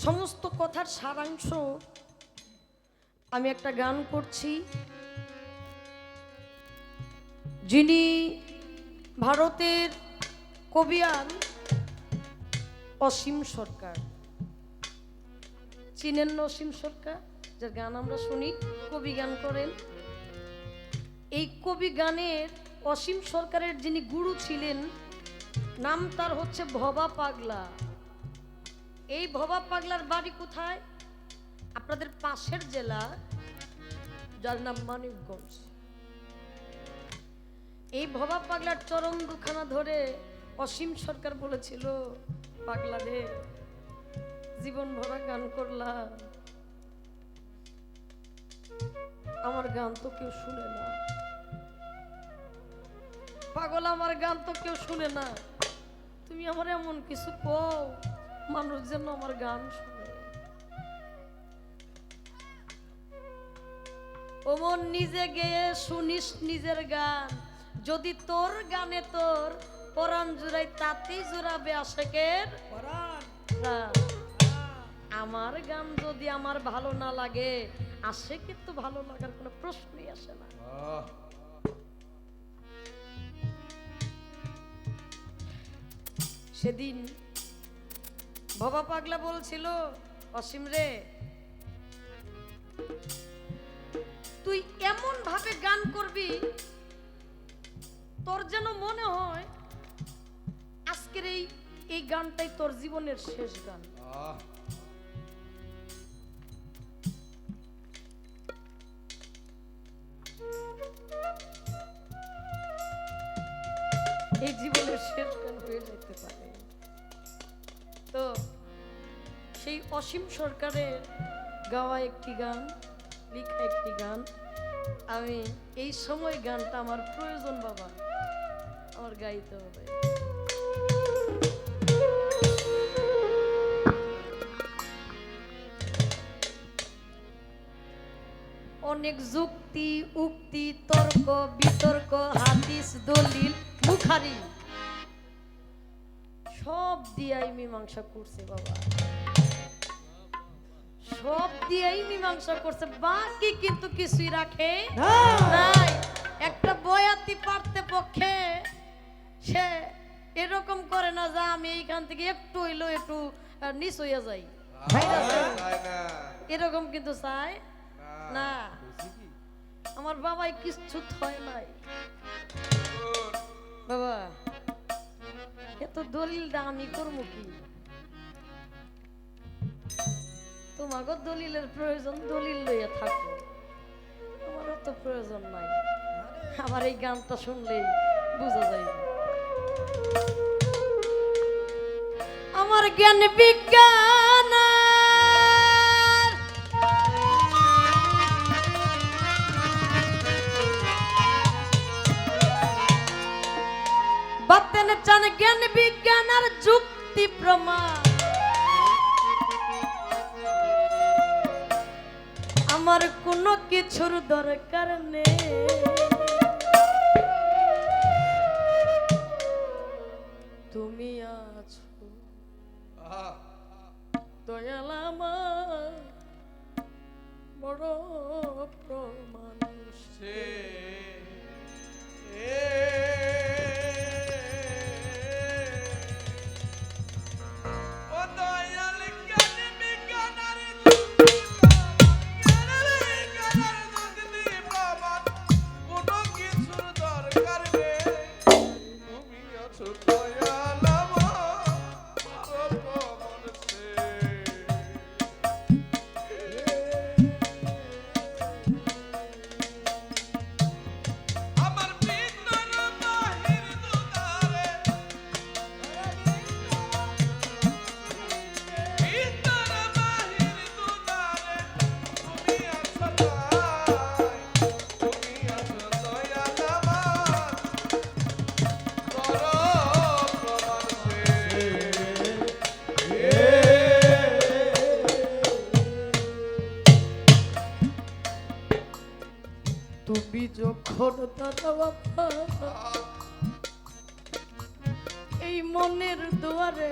সমস্ত কথার সারাংশ আমি একটা গান করছি। যিনি ভারতের কবিয়ান অসীম সরকার, চিনেন না অসীম সরকার, যার গান আমরা শুনি, কবি গান করেন। এই কবি গানের অসীম সরকারের যিনি গুরু ছিলেন, নাম তার হচ্ছে ভবা পাগলা। এই ভবা পাগলার বাড়ি কোথায়? আপনাদের পাশের জেলা, যার নাম মানিকগঞ্জ। এই ভবা পাগলার চরণ দুখানা ধরে অসীম সরকার বলেছিল, পাগলা রে, জীবন ভরা গান করলাম, আমার গান তো কেউ শুনে না। পাগল, আমার গান তো কেউ শুনে না, তুমি আমার এমন কিছু কও মানুষ যেন আমার গান শুনে। ও মন, নিজে গেয়ে শুনিস নিজের গান, যদি তোর গানে তোর পরাণ জুড়াই, তাতেই জোড়াবে আশেকের প্রাণ। আমার গান যদি আমার ভালো না লাগে, আশেকের তো ভালো লাগার কোনো প্রশ্নই আসে না। সেদিন ভবা পাগলা বলছিল, অসীম রে, তুই এমন ভাবে গান করবি তোর যেন মনে হয় আজকের এই গানটাই তোর জীবনের শেষ গান। এই জীবনের শেষ গান হয়ে যেতে পারে। তো সেই অসীম সরকারের গাওয়া একটি গান, লেখা একটি গান, আমি এই সময় গানটা আমার প্রয়োজন বাবা, আমার গাইতে হবে। অনেক যুক্তি উক্তি তর্ক বিতর্ক হাদিস দলিল মুখারি সব দিয়াই মীমাংসা করছে বাবা, সব দিয়াই মীমাংসা করছে, বাকি কিন্তু কিছুই রাখে নাই। একটা বয়াতি পারতে পক্ষে সে এরকম করে না যে আমি এইখান থেকে একটু হইলো একটু নিচ হইয়া যাই, এরকম কিন্তু চায় না। আমার বাবাই কিচ্ছু হয় নাই বাবা, এত দলিলটা আমি করবো কি? তোমাকে দলিলের প্রয়োজন, দলিল লইয়া থাকো, আমার তো প্রয়োজন নাই। আমার এই গানটা শুনলেই বোঝা যায় আমার জ্ঞান বিজ্ঞান বাতেন চান, জ্ঞান বিজ্ঞান আর যুক্তি প্রমাণ আমার কোনো কিছুর দরকার নেই। তুমি আছো দয়াল আমার বড় প্রমাণ। তুমি যখন এই মনের দুয়ারে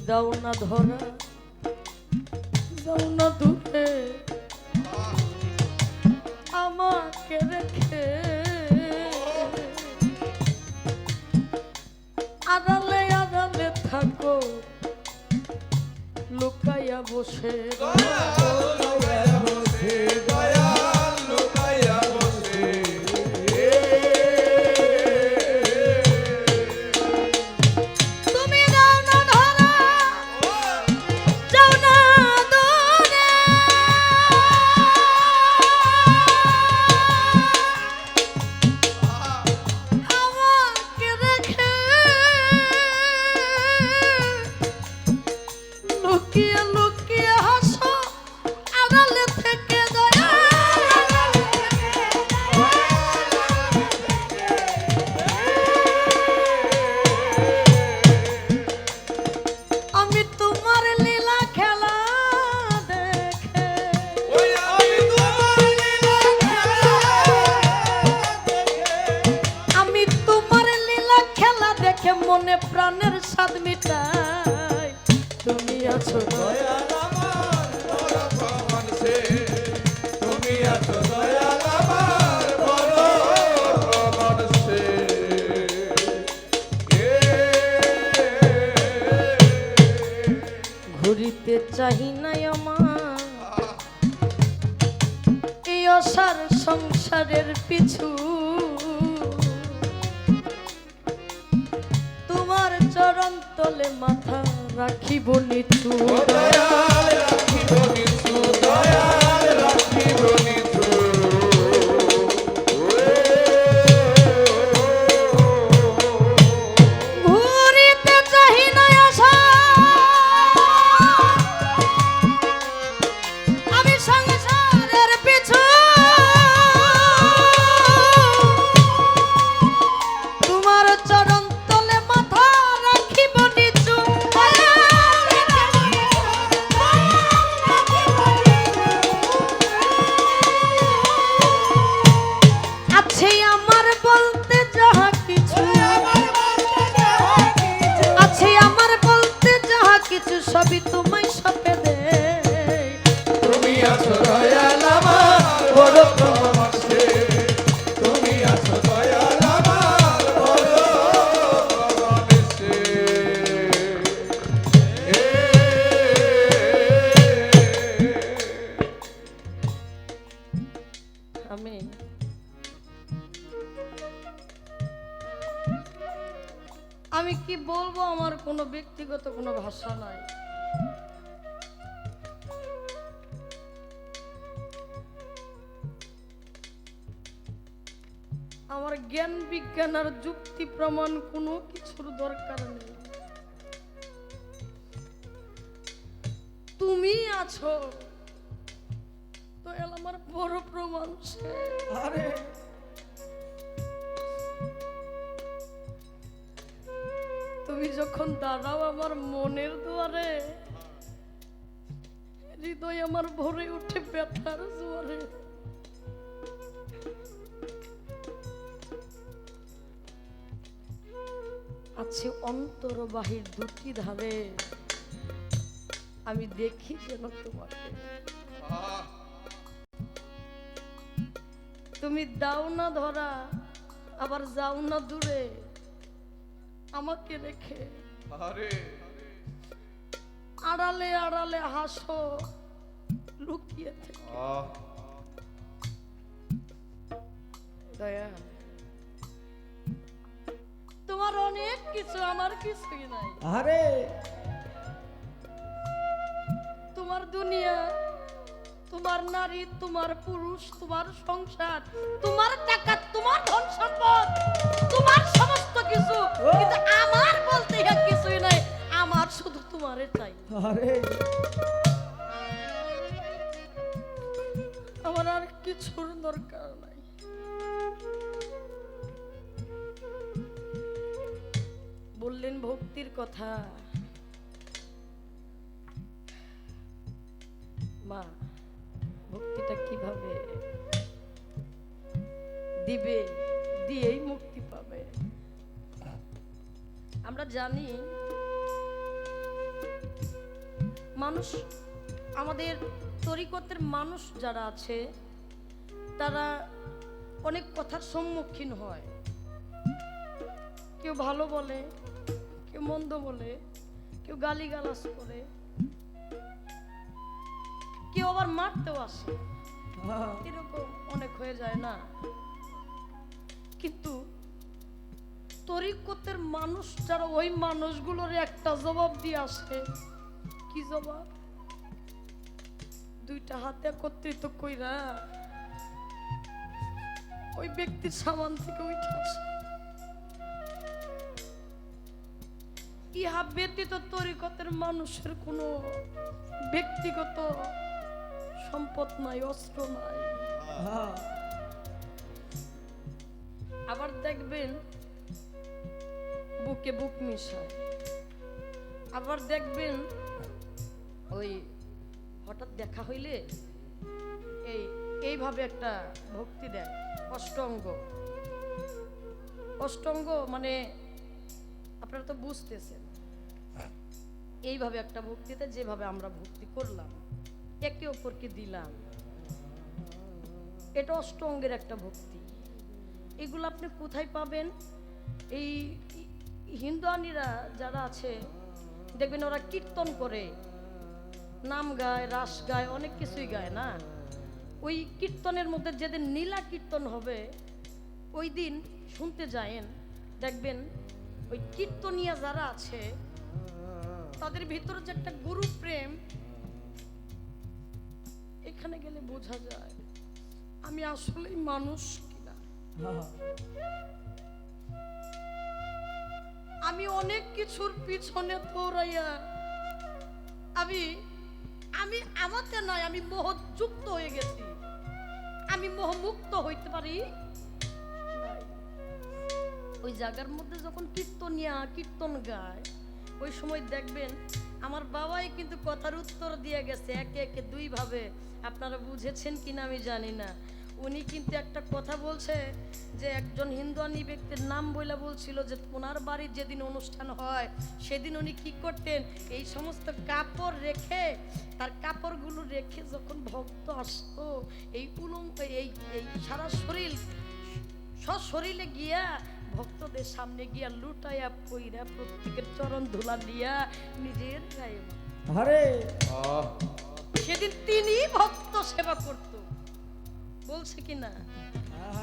দাও না ধরা, দাও না দূরে আমাকে রেখে, আড়ালে আড়ালে থাকো লুকাইয়া বসে। মনে প্রাণের স্বাদ মিটাই তুমি আছো দয়াল আমার বড় প্রমাণ সে, তুমি আছো দয়াল আমার বড় প্রমাণ সে। ঘুরিতে চাহি নাই আমার এই অসার সংসারের পিছু, চরণ তলে মাথা রাখিব নিচু, দয়াল রাখিব নিচু, দয়াল রাখিব নিচু। ঘুরিতে চাহি না আশা আমি সংসারের পিছু, তোমার চরণ সবই তোমায় সপে দে, তুমি আছো দয়াল আমার বড় প্রমাণ সে, তুমি আছো দয়াল আমার বড় প্রমাণ সে। আমি কি বলবো, আমার কোনো ব্যক্তিগত কোনো ভাষা নাই। আমার জ্ঞান বিজ্ঞান আর যুক্তি প্রমাণ কোনো কিছুর দরকার নেই। তুমি আছো তো এল আমার বড় প্রমাণ সে। আরে তুমি যখন দাঁড়াও আমার মনের দুয়ারে, হৃদয় আমার ভরে উঠে ব্যথার জোয়ারে। আছে অন্তর বাহির দুটি ধারে, আমি দেখি যেন তোমাকে, তুমি দাও না ধরা আবার যাও না দূরে আমাকে রেখে, আড়ালে আড়ালে হাসো লুকিয়ে থেকে। দয়া তোমার অনেক কিছু, আমার কিছুই নাই। আরে তোমার দুনিয়া, তোমার নারী, তোমার পুরুষ, তোমার সংসার, তোমার টাকা, তোমার ধন সম্পদ, তোমার সমস্ত কিছু, কিন্তু আমার বলতে কিছুই নাই। আমার শুধু তোমারে চাই। আরে আমার আর কিছুর দরকার নাই। বললেন ভক্তির কথা, মা ভক্তিটা কিভাবে দিবে, দিয়েই মুক্তি পাবে। আমরা জানি মানুষ, আমাদের তরিকতের মানুষ যারা আছে তারা অনেক কথার সম্মুখীন হয়। কেউ ভালো বলে, কেউ মন্দ বলে, কেউ গালিগালাজ করে, কেউ আবার মারতেও আসে, এরকম অনেক হয়ে যায় না? কিন্তু তরিকতের মানুষ যারা, ওই মানুষগুলোর একটা জবাব দিয়ে আসে। কি জবাব? দুইটা হাতে একত্রিত কইরা ওই ব্যক্তির সামান থেকে উঠে আসে। ইহা ব্যতীত তরিকতের মানুষের কোনো ব্যক্তিগত সম্পদ নাই, অস্ত্র নাই। আবার দেখবেন বুকে বুক মিশায়। আবার দেখবেন ওই হঠাৎ দেখা হইলে এইভাবে একটা ভক্তি দেয়, অষ্টঙ্গ। অষ্টঙ্গ মানে আপনারা তো বুঝতেছেন, এইভাবে একটা ভক্তিতে যেভাবে আমরা ভক্তি করলাম, একে অপরকে দিলাম, এটা অষ্টঙ্গের একটা ভক্তি। এগুলো আপনি কোথায় পাবেন? এই হিন্দুয়ানিরা যারা আছে দেখবেন ওরা কীর্তন করে, নাম গায়, রাস গায়, অনেক কিছুই গায় না? ওই কীর্তনের মধ্যে যেদিন নীলা কীর্তন হবে ওই দিন শুনতে যায়েন, দেখবেন ওই কীর্তনিয়া যারা আছে তাদের ভিতরে যে একটা গুরু প্রেম, এখানে গেলে বোঝা যায় আমি আসলেই মানুষ কিনা। আমি অনেক কিছুর পিছনে দৌড়াইয়া আমি আমাতে নয়, আমি মোহযুক্ত হয়ে গেছি। আমি মোহমুক্ত হইতে পারি নাই। ওই জায়গার মধ্যে যখন কীর্তনিয়া কীর্তন গায় ওই সময় দেখবেন আমার বাবাই কিন্তু কথার উত্তর দিয়ে গেছে একে একে দুই ভাবে। আপনারা বুঝেছেন কিনা আমি জানি না। উনি কিন্তু একটা কথা বলছে যে একজন হিন্দুয়ানি ব্যক্তির নাম বইলা বলছিল যে ওনার বাড়ির যেদিন অনুষ্ঠান হয় সেদিন উনি কি করতেন, এই সমস্ত কাপড় রেখে, তার কাপড়গুলো রেখে যখন ভক্ত আসতো এই উলঙ্গ এই সারা শরীর সশরীরে গিয়া ভক্তদের সামনে গিয়া লুটাইয়া পইরা প্রত্যেকের চরণ ধুলা দিয়া নিজের গায়ে সেদিন তিনি ভক্ত সেবা করত। বলছে কিনা?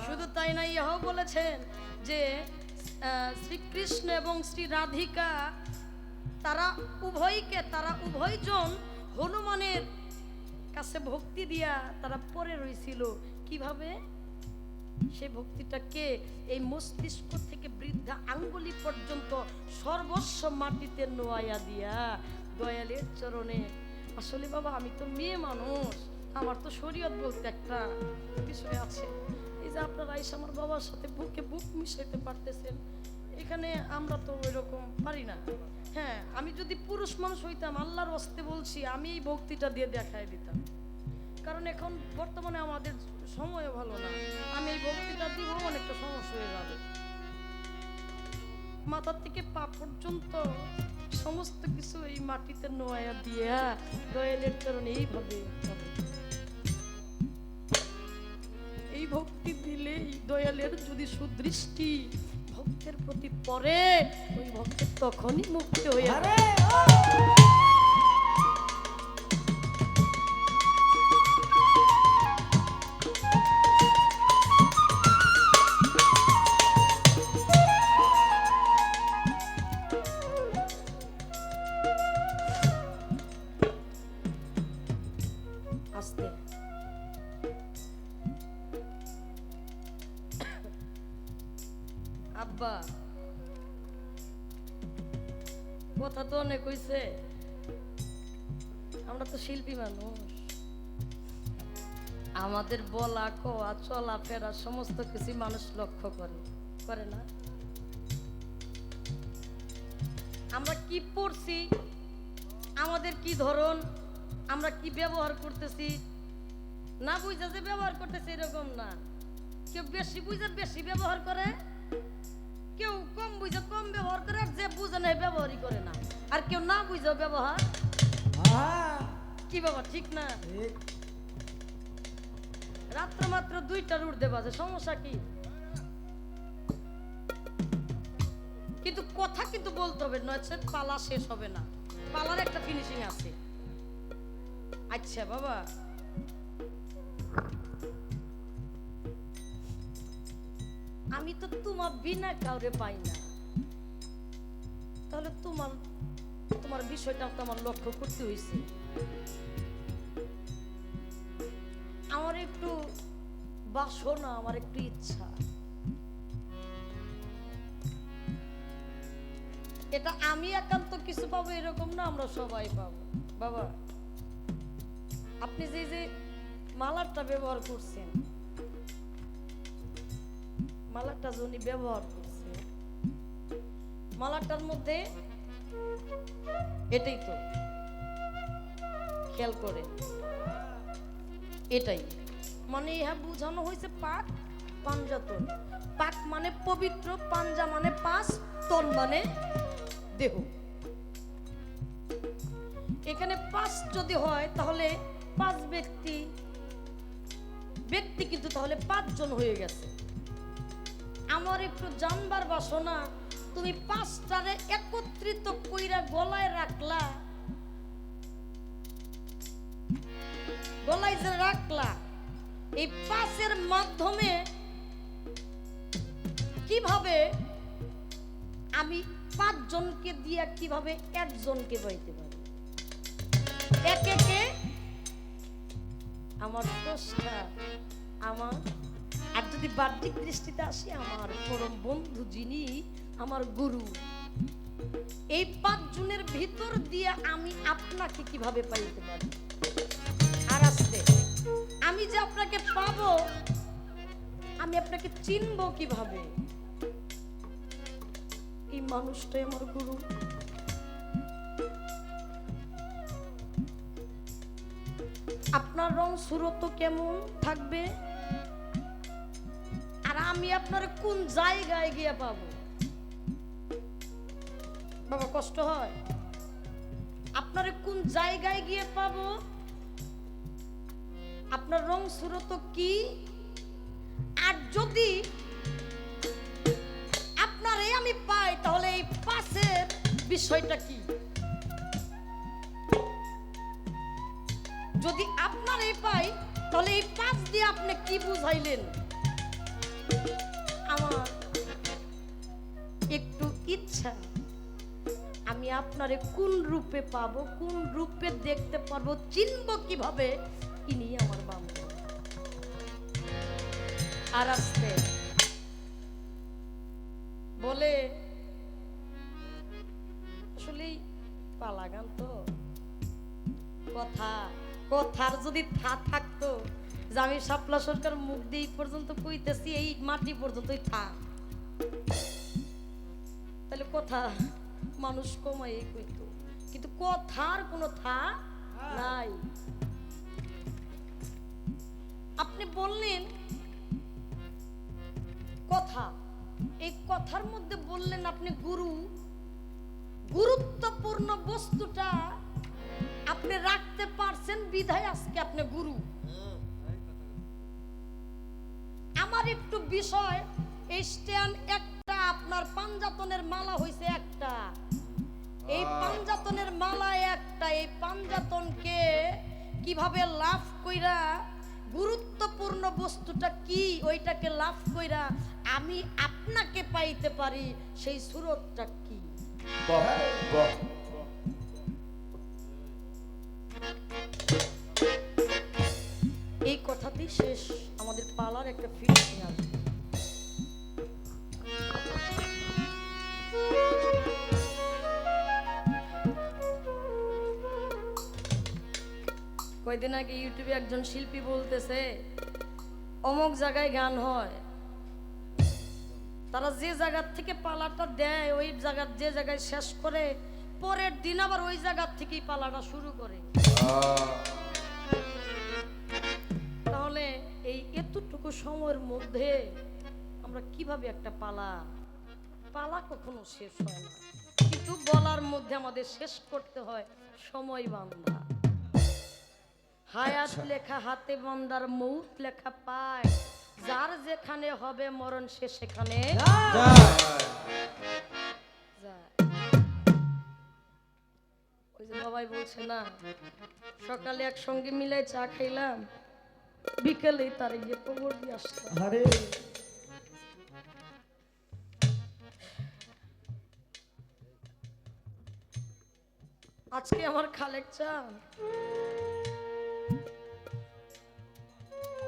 শুধু তাই না, ইহাও বলেছেন যে শ্রীকৃষ্ণ এবং শ্রী রাধিকা তারা উভয়জন হনুমানের কাছে ভক্তি দিয়া তারা পরে রইছিল। কিভাবে? সেই ভক্তিটাকে এই মস্তিষ্ক থেকে বৃদ্ধা আঙ্গুলি পর্যন্ত সর্বস্ব মাটিতে নোয়াইয়া দিয়া দয়ালের চরণে। আসলে বাবা আমি তো মেয়ে মানুষ, আমার তো শরীয়ত বলতে একটা বিষয় আছে। এই যে আপনারা এসে আমার বাবার সাথে বুকে বুক মিশাইতে পারতেছেন, এখানে আমরা তো ওই রকম পারি না। হ্যাঁ, আমি যদি পুরুষ মানুষ হইতাম, আল্লাহর হস্তে বলছি, আমি এই ভক্তিটা দিয়ে দেখাই দিতাম। কারণ এখন বর্তমানে আমাদের সময়ও ভালো না, আমি এই ভক্তিটা দিব অনেকটা সমস্যা হয়ে যাবে। মাথার থেকে পা পর্যন্ত সমস্ত কিছু এই মাটিতে নোয়া দিয়া দয়ালের চরণে এইভাবে এই ভক্তি দিলে দয়ালের যদি সুদৃষ্টি ভক্তের প্রতি পড়ে, ওই ভক্তের তখনই মুক্তি হয়ে যাবে। আব্বা কথা তো অনেক হইছে, আমরা তো শিল্পী মানুষ, আমাদের বলা কোয়া চলাফেরা সমস্ত কিছু মানুষ লক্ষ্য করে না? আমরা কি পড়ছি, আমাদের কি ধরন, আমরা কি ব্যবহার করতেছি, না বুঝা যে ব্যবহার করতেছি এরকম না। কেউ বেশি বুঝে বেশি ব্যবহার করে, কেউ কম বুঝে কম ব্যবহার করে, আর যে বুঝে না ব্যবহারই করে না, আর কেউ না বুঝে ব্যবহার হ্যাঁ কি বাবা ঠিক না? রাত্র মাত্র 2টার উর্ধে বাজে, সমস্যা কি? কিন্তু কথা কিন্তু বলতে হবে, নয়তো পালা শেষ হবে না। পালার একটা ফিনিশিং আছে। আচ্ছা বাবা, আমি তো তোমার বিনা কাউরে পাই না, তাহলে তোমার বিষয়টা তো আমার লক্ষ্য করতে হয়েছে। আমার একটু বাসনা, আমার একটু ইচ্ছা, এটা আমি একান্ত কিছু পাবো এরকম না, আমরা সবাই পাবো। বাবা, আপনি যে মালাটা ব্যবহার করছেন, মালাটা যিনি ব্যবহার করছে, মালাটার মধ্যে এটাই তো খেয়াল করে, এটাই মানে ইহা বুঝানো হয়েছে পাক পাঞ্জাতন। পাক মানে পবিত্র, পাঞ্জা মানে পাঁচ, তন মানে দেহ। এখানে পাঁচ যদি হয় তাহলে 5 ব্যক্তি কিন্তু তাহলে 5 জন হয়ে গেছে। আমার একটু জানবার বাসনা, তুমি 5টারে একত্রিত কইরা গলায় রাখলা, গলায় যে রাখলা, এই 5-এর মাধ্যমে কিভাবে আমি 5 জনকে দিয়া কিভাবে একজনকে পাইতে পারি? একে কে আমার স্রষ্টা, আমার, আর যদি বাহ্যিক দৃষ্টিতে আসি, আমার পরম বন্ধু যিনি আমার গুরু, এই 5 জনের ভিতর দিয়ে আমি আপনাকে কিভাবে পাইতে পারি? আর আসতে আমি যে আপনাকে পাবো, আমি আপনাকে চিনবো কিভাবে? এই মানুষটাই আমার গুরু। আপনার রং সুরত কেমন থাকবে, আর আমি আপনার কোন জায়গায় গিয়ে পাবো? বাবা কষ্ট হয়? আপনার কোন জায়গায় গিয়ে পাবো? আপনার রং সুরত কি? আর যদি আপনারে আমি পাই, তাহলে এই 5-এর বিষয়টা কি? যদি আপনারে পাই, তাহলে এই 5 দিয়ে আপনি কি বুঝাইলেন? আমার একটু ইচ্ছা, আমি আপনারে কোন রূপে পাবো, কোন রূপে দেখতে পারবো, চিনবো কিভাবে? ইনি আমার বান্ধব। আর আসতে বলে, আসলে পালা গান তো, কথার যদি থাকতো যে আমি শাপলা সরকার মুখ দিয়ে পর্যন্ত কইতেছি, এই মাটি পর্যন্তই থাক, তাহলে কথা মানুষ কমাই কইতো, কিন্তু কথার কোনো নাই। আপনি বললেন কথা, এই কথার মধ্যে বললেন আপনি গুরু, গুরুত্বপূর্ণ বস্তুটা আপনি রাখতে পারছেন বিধায় আজকে আপনি গুরু। আমার একটু বিষয়, এই স্ট্যান্ড একটা, আপনার পাঞ্জাতনের মালা হইছে একটা, এই পাঞ্জাতনের মালা একটা, এই পাঞ্জাতনকে কিভাবে লাভ কইরা, গুরুত্বপূর্ণ বস্তুটা কি, ওইটাকে লাভ কইরা আমি আপনাকে পাইতে পারি, সেই সুরতটা কি? এই কথাতেই শেষ, আমাদের পালার একটা ফিনিশিং আসবে। কয়দিন আগে ইউটিউবে একজন শিল্পী বলতেছে, অমুক জায়গায় গান হয়, তারা যে জায়গার থেকে পালাটা দেয়, ওই জায়গার যে জায়গায় শেষ করে, পরের দিন আবার ওই জায়গার থেকেই পালাটা শুরু করে। তাহলে এই এতটুকু সময়ের মধ্যে আমরা কিভাবে একটা পালা কখনো শেষ হয় না, কিন্তু কিন্তু বলার মধ্যে আমাদের শেষ করতে হয় সময় বান্ধা। হায়াত লেখা হাতে বান্দার মৌত লেখা পায়, যার যেখানে হবে মরণ সে সেখানে ওই যে বাবাই বলছে না, সকালে একসঙ্গে মিলাই চা খাইলাম, বিকেলেই তার গিয়ে কবর দিয়ে আসলাম। আজকে আমার খালেক চান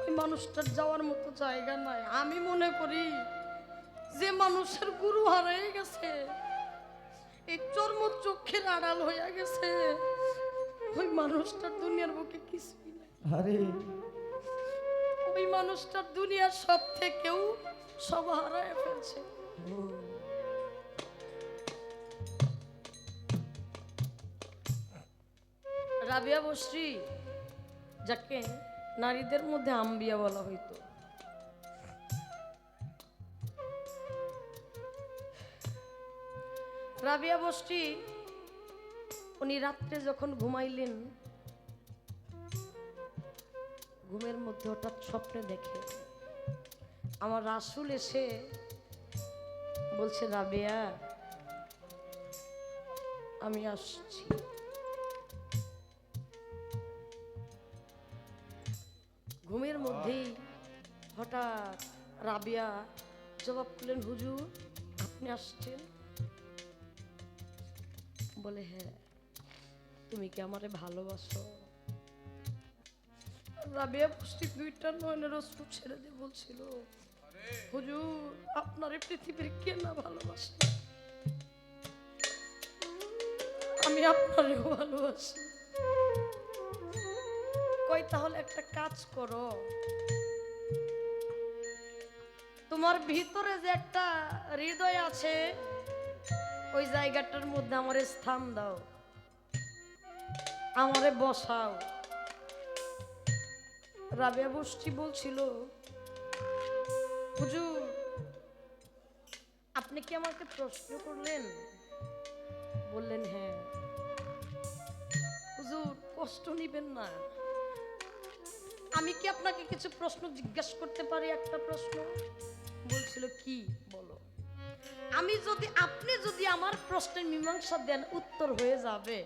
ওই মানুষটার যাওয়ার মতো জায়গা নাই। আমি মনে করি যে মানুষের গুরু হারিয়ে গেছে, এই চর্ম চোখের আড়াল হয়ে গেছে, ওই মানুষটার দুনিয়ার বুকে কিছুই নাই। ওই মানুষটার দুনিয়ার সব থেকেও সব হারায় ফেলছে। রাবিয়া বসরি, যাকে নারীদের মধ্যে আম্বিয়া বলা হইতো, রাবিয়া বসরি উনি রাত্রে যখন ঘুমাইলেন, ঘুমের মধ্যে হঠাৎ স্বপ্নে দেখে আমার রাসূল এসে বলছে, রাবিয়া আমি আসছি। ঘুমের মধ্যেই হঠাৎ রাবিয়া জবাব করলেন, হুজুর আপনি আসছেন? বলে, হ্যাঁ, তুমি কি আমারে ভালোবাসো? রাবিয়া বসরি দুইটা নয়নের অশ্রু ছেড়ে দিয়ে বলছিল, হুজুর আপনার পৃথিবীর কে না ভালোবাসে, আমি আপনারেও ভালোবাসি। কই তাহলে একটা কাজ করো, তোমার ভিতরে যে একটা হৃদয় আছে ওই জায়গাটার মধ্যে আমারে স্থান দাও, আমারে বসাও। রাবিয়া বসরি বলছিল, হুজুর আপনি কি আমাকে প্রশ্ন করলেন? বললেন, হ্যাঁ। হুজুর কষ্ট নিবেন না, আমি কি আপনাকে কিছু প্রশ্ন জিজ্ঞাসা করতে পারি? একটা প্রশ্ন। বলছিল, কি বলো। আপনি যদি আমার প্রশ্নের মীমাংসা দেন, উত্তর হয়ে যাবে,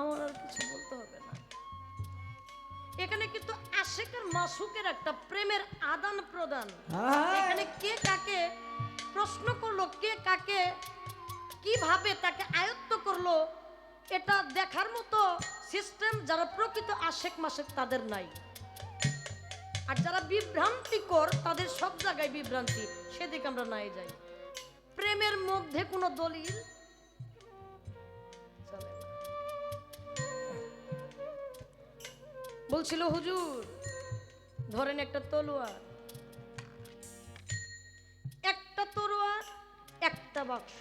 আমার আর কিছু বলতে হবে না। এখানে কিন্তু আশিক আর মাসুকের একটা প্রেমের আদান প্রদান। এখানে কে কাকে প্রশ্ন করলো, কে কাকে কিভাবে তাকে আয়ত্ত করলো, এটা দেখার মতো সিস্টেম যারা প্রকৃত আশিক মাসুক তাদের নাই। আর যারা বিভ্রান্তিকর তাদের সব জায়গায় বিভ্রান্তি, সেদিকে আমরা নাই যাই। প্রেমের মধ্যে কোনো দলিল চলে না। বলছিল, হুজুর ধরেন একটা তলোয়ার, একটা তলোয়ার একটা বাক্স,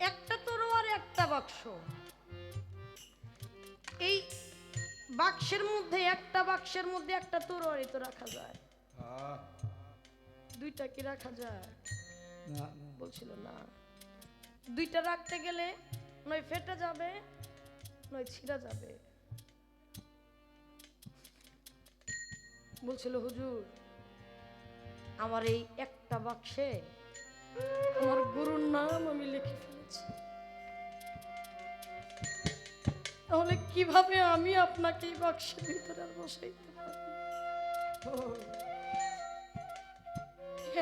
একটা তলোয়ার একটা বাক্স। এই বাক্সের মধ্যে একটা তরোয়ারি তো রাখা যায়, দুইটা কি রাখা যায়? বলছিল না, দুইটা রাখতে গেলে নয় ফেটে যাবে নয় ছিঁড়া যাবে। বলছিল, হুজুর আমার এই একটা বাক্সে আমার গুরুর নাম আমি লিখে ফেলেছি, তাহলে কিভাবে আমি আপনাকে এই বাক্সের ভিতরে আর বসাইতে পারি?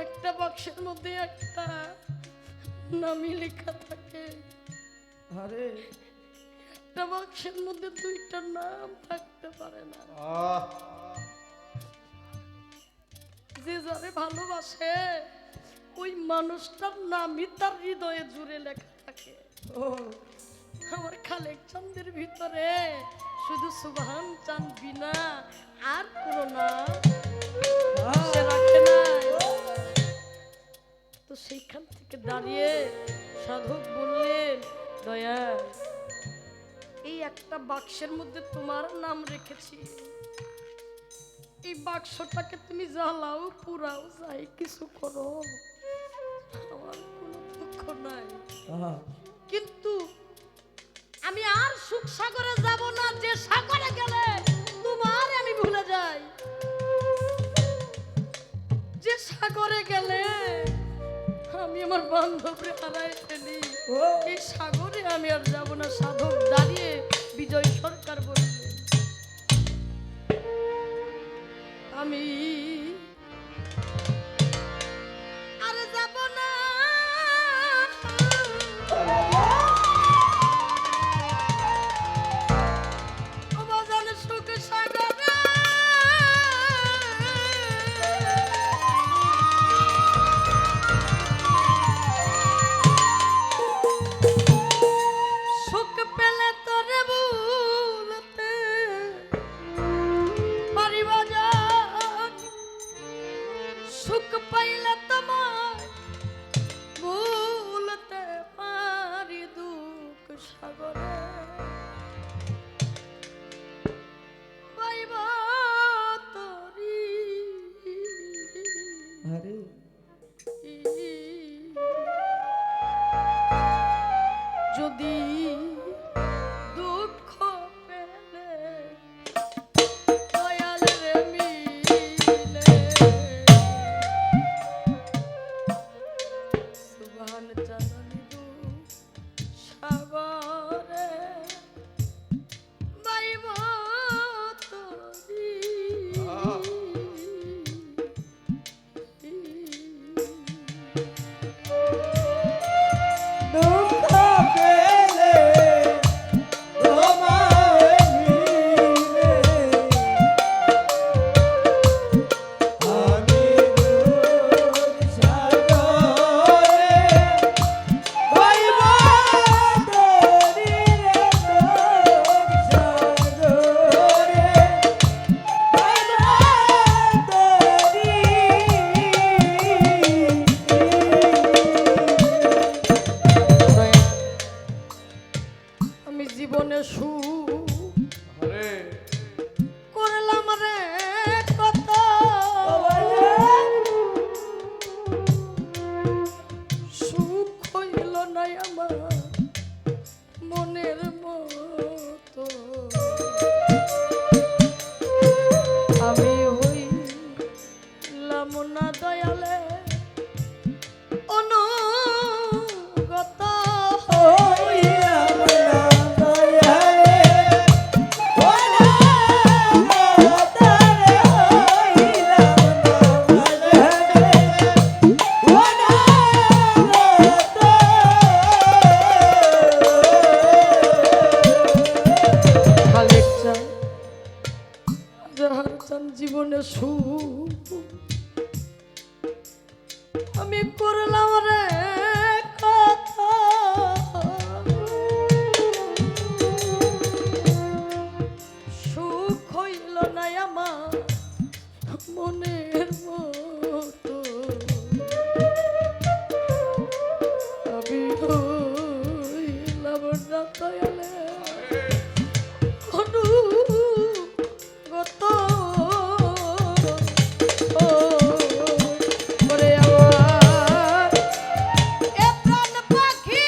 একটা বাক্সের মধ্যে একটা নামই লেখা থাকে, আরে একটা বাক্সের মধ্যে দুইটা নাম থাকতে পারে না। যে যারে ভালোবাসে ওই মানুষটার নামই তার হৃদয়ে জুড়ে লেখা থাকে। আমার খালেক চাঁদের ভিতরে শুধু সুবহান চাঁদ বিনা আর কোনো নাম সে রাখে না। তো সেইখান থেকে দাঁড়িয়ে সাধক বললেন, দয়া এই একটা বাক্সের মধ্যে তোমার নাম রেখেছি, এই বাক্সটাকে তুমি জ্বালাও পুরাও যাই কিছু করো, আমার কোনো দুঃখ নাই। কিন্তু আমি আর সুখ সাগরে যাব না, যে সাগরে গেলে তোমার আমি ভুলে যাই, যে সাগরে গেলে আমি আমার বান্ধবরে হারাই ফেলি, এই সাগরে আমি আর যাব না। সাধক দাঁড়িয়ে বিজয় সরকার বললেন, আমি আর যাব না, অবদান সুখ সাগরে সুখ পেলে তোরে ভুলতে পারিবা যান, সুখ পাইলে তোমার ভুলতে পারি দুঃখ সাগরে পাইবা তোরি যদি দুঃখ পেলে দয়াল রে মিলে সুবহান জানানি দু সাগরে বাইব তোরি আমি জীবনে সুখ করলাম রে কত, সুখ হইল না আমার মনের মতো, আমি হইলাম না দয়ালে অনুগত, যাহার চান জীবনে সুখ আমি করলাম রে কথা, সুখ হইল না আমার মনের মতো, আমি হইলাম না দয়ালে অনুগত, ওরে আমার এ প্রাণ পাখি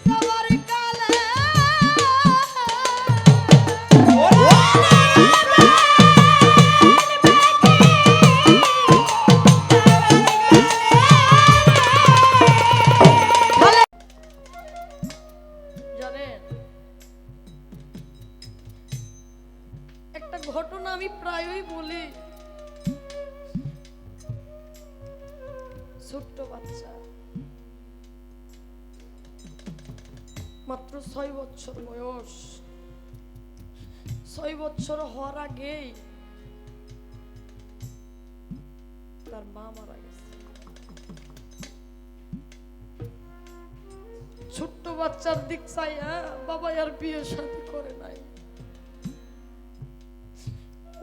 যাবার কালে জানেন একটা ঘটনা আমি প্রায়ই বলি, ছোট্ট বাচ্চা মাত্র 6 বছর বয়স, 6 বছর হওয়ার আগেই তার মা মারা গেছে। ছোট্ট বাচ্চার দিক চাইয়া বাবা আর বিয়ে শাদী করে নাই।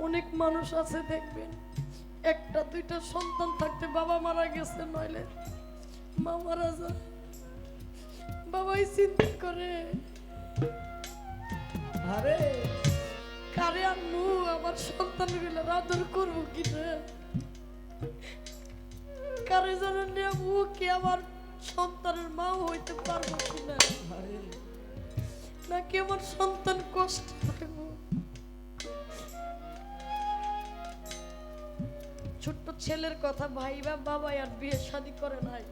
অনেক মানুষ আছে দেখবেন একটা দুইটা সন্তান থাকতে বাবা মারা গেছে, নইলে মা মারা যায়, বাবাই চিন্তা করে আরে কারে আনু আমার সন্তান গুলো আদর করবো কিনা, কারে জানেন নেবো কি আমার সন্তানের মাও হইতে পারবো কিনা, নাকি আমার সন্তান কষ্ট পাবো। ছোট্ট ছেলের কথা ভাইবা বাবা আর বিয়ে শাদী করে নাই।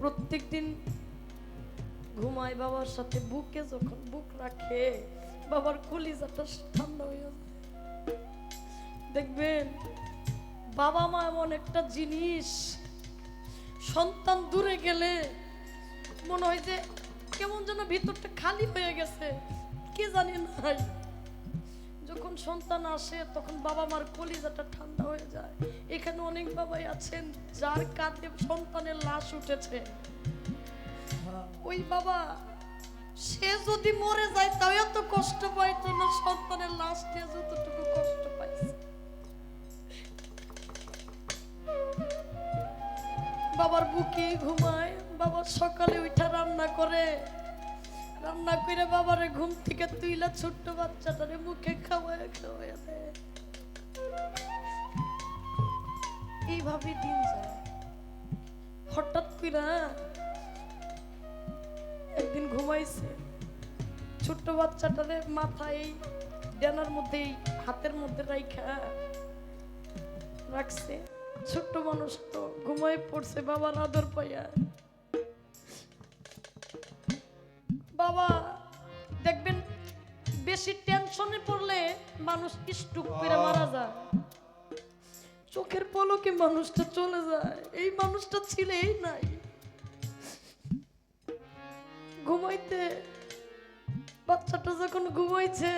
প্রত্যেকদিন ঘুমায় বাবার সাথে, বুকে যখন বুক রাখে বাবার কলিজাটা ঠান্ডা হয়ে যায়। দেখবেন বাবা মা এমন একটা জিনিস, সন্তান দূরে গেলে মনে হয় যে কেমন যেন ভিতরটা খালি হয়ে গেছে, কি জানি না। যখন সন্তান আসে তখন বাবা মার কলিজাটা ঠান্ডা হয়ে যায়। এখানে অনেক বাবাই আছেন যার কাঁধে সন্তানের লাশ উঠেছে। ওই বাবা সে যদি মরে যায় তাও এত কষ্ট পাইতো না, সন্তানের লাশ নিয়ে যতটুকু কষ্ট পাইছে। বাবার বুকে ঘুমায়, বাবা সকালে উঠা রান্না করে, রান্না করে বাবারে ঘুম থেকে তুইলা ছোট্ট বাচ্চাটারে মুখে খাওয়ায় খাওয়ায় দেয়। এইভাবে দিন যায়। হঠাৎ করে একদিন ঘুমাইছে, ছোট্ট বাচ্চাটারে মাথায় এই ডানার মধ্যে হাতের মধ্যে রাখছে। ছোট্ট মানুষ তো ঘুমাই পড়ছে বাবার আদর পাইয়া। বাবা দেখবেন বেশি টেনশনে পড়লে মানুষ স্ট্রোক করে মারা যায়, চোখের পলকে মানুষটা চলে যায়। এই মানুষটা ছিলেই নাই। ঘুমাইতে বাচ্চাটা যখন ঘুমাইছে,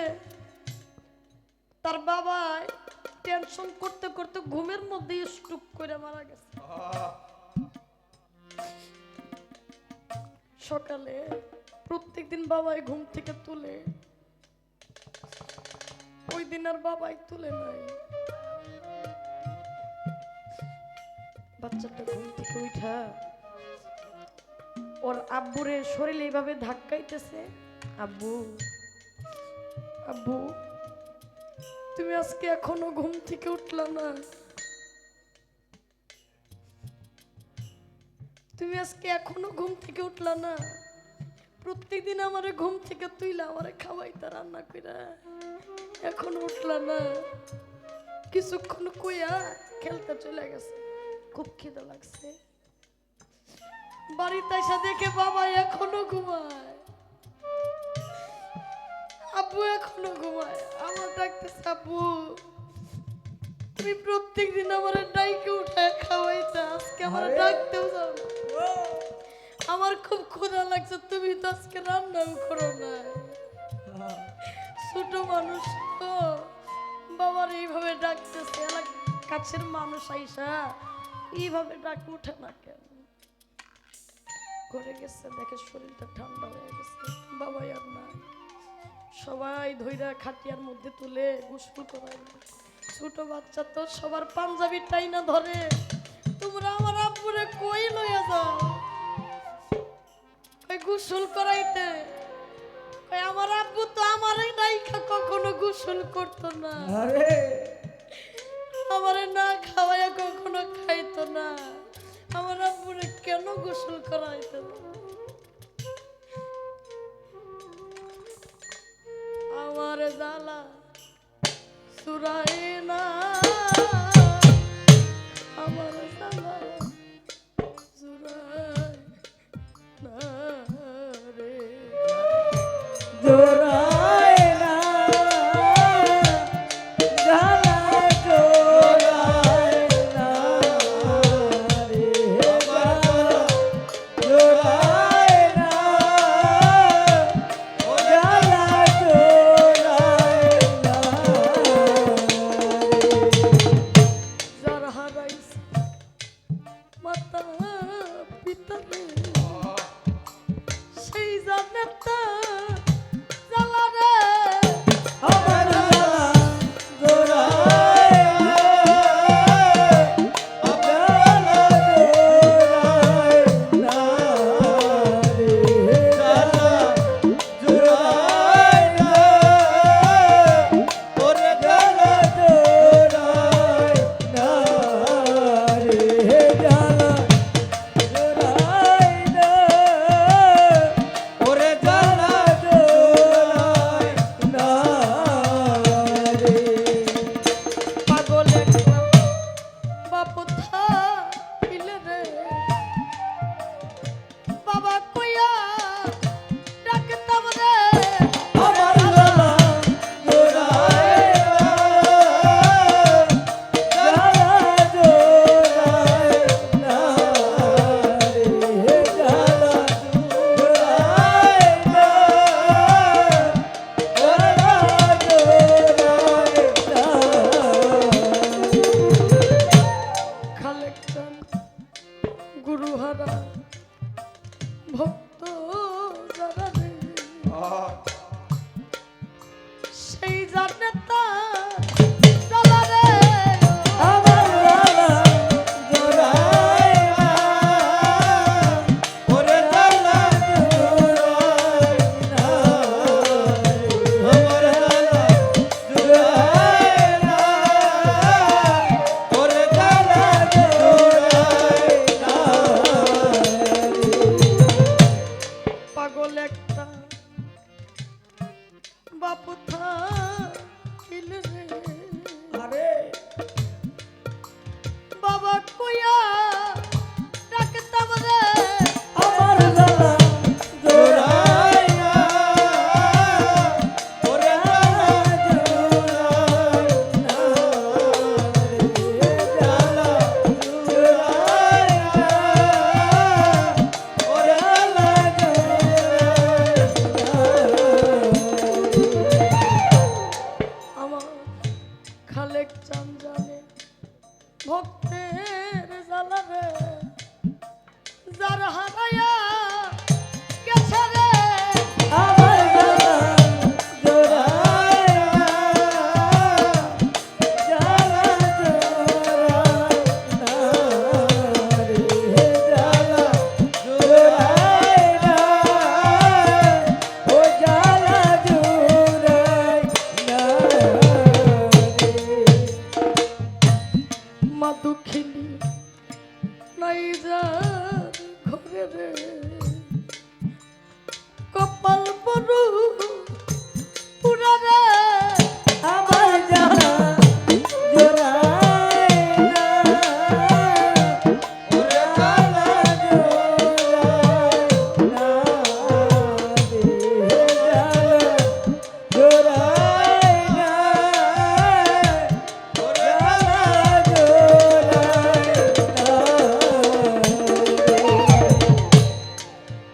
তার বাবা টেনশন করতে করতে ঘুমের মধ্যে স্ট্রোক করে মারা গেছে। সকালে প্রত্যেকদিন বাবাই ঘুম থেকে তুলে, ওই দিন আর বাবাই তুলে নাই। বাচ্চাটা ঘুম থেকে উঠা ওর আব্বুরে শরীরে এইভাবে ধাক্কাইতেছে, আব্বু আব্বু তুমি আজকে এখনো ঘুম থেকে উঠলা না, তুমি আজকে এখনো ঘুম থেকে উঠলা না। প্রত্যেকদিন আমারে ঘুম থেকে তুইলা আমারে খাওয়াইতা রান্না কইরা, এখন উঠলা না। কিছুক্ষণ কইয়া খেলতে চলে গেছে। খুব খিদে লাগছে। বাড়িতে এসে দেখে বাবা এখনো ঘুমায়, আব্বু এখনো ঘুমায়। আমার ডাকতেছে, আব্বু তুমি প্রত্যেকদিন আমার ডাইকে উঠায় খাওয়াইতা, আজকে আমার ডাকতেও যাও না। আমার খুব ক্ষুধা লাগছে, তুমি তো আজকে রান্নাও করো না। ছোট মানুষ তো বাবার এইভাবে ডাকতেছে, কাছের মানুষ আইসা এইভাবে ডাক উঠে না কেন। ঘরে গেছে, দেখে শরীরটা ঠান্ডা হয়ে গেছে, বাবাই আর নাই। সবাই ধইরা খাটিয়ার মধ্যে তুলে গোসল করায়। ছোট বাচ্চা তো সবার পাঞ্জাবি টাইনা ধরে, তোমরা আমার আব্বুরে কই লইয়া যাও গোসল করাইতে। আমার আব্বু তো আমারে নাইখা কখনো গোসল করতো না, আমারে না খাওয়াইয়া কখনো খাইতো না। আমার আব্বুরে কেন গোসল করাইতো? আমার জ্বালা সুরাই না, আমার জ্বালা সুরাই না রে, জোড়ায় না জ্বালা জোড়ায় না রে, জোড়ায় না জ্বালা জোড়ায় না রে।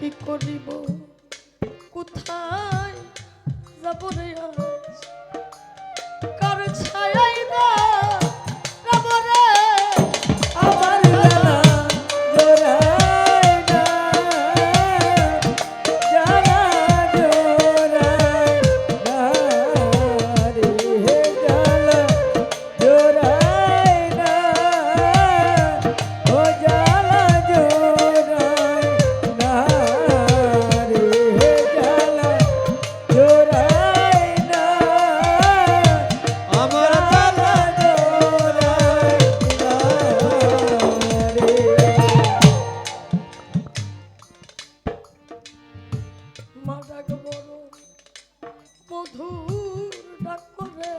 কি করিব কোথায় যাব রে আজ কার ছায়াই না রব রে আমার জানা জোড়ায় না, জানা জোড়ায় না রে, জানা জোড়ায় না, ও জানা জোড়ায় না রে, জানা জোড়ায় না, আমার জানা জোড়ায় না রে। মা ডাক বড় মধুর ডাক করে